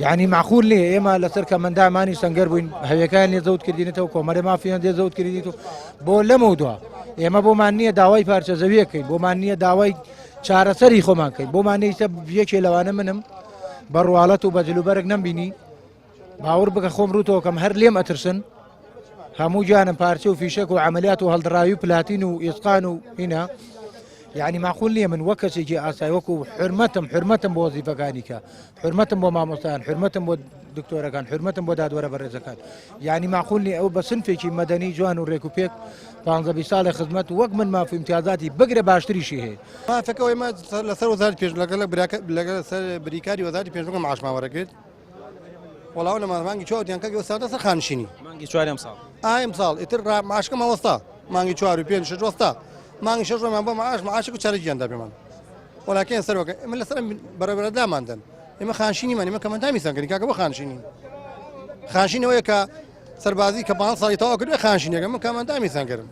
يعني معقول ليه اما لسر كمان داماني سنگر بوين هي كان يزود كردينته وكمر ما في يزود كردينته بو لموضوع اما بو معنی داوای پارچه زویه کوي بو معنی داوای چارەسەری خۆمان کوي بو معنی سب یەکێ لەوانە منم بەڕواڵەت و بەجلوبەرگ نەمبینی باور بکە خۆم ڕوتەوەکەم هەر لێم ئەترسن هەموو جانم پارچە و فیشک و عملیات و هەڵدراوی و پلاتین و ئێسقان و هنا يعني معقول لي من وەکە سێکی ئاسایی وەکو حرمەتم بۆ وەزیفەکانی کە حرمەتم بۆ مامۆستایان حرمەتم بۆ دکتۆرەکان حرمەتم بۆ دادوەرە بەڕێزەکان يعني معقول لي ئەو بە سنفێکی مەدەنی جوان و ڕێک و پێک 15 ساڵی خزمەت وەک من مافی امتیازاتی بگرێ باشتریشی هەیە مافەکەەوەی ما لەسەر وەزارەتی پێش لەگەڵ سەر بریکاری وەزارەتی پێشمەرگە معاشماوەڕەکرد وەڵاو لە مانگی چوارتیان کە ئێستا سەر خانشینی مانگی چوارم ساڵ ئەمساڵ ئیتر معاشکە ماوەستا مانگی 4 و 5 6 وەستا مانگی 6 ڕۆمان بۆ معاشک و چارەجییاندا پێمان وەڵاکیان سەرەوەکە ئێمە لەسەر بەرەبەرداماندن ئێمە خانشینیمان ئێمە کەمەندامی سانکردین کاکە بۆ خانشینی ئەوەیە کە سەربازی کە 5 ساڵی تەواو کردوێ خانشینەکە من کەمەندامی سانکردم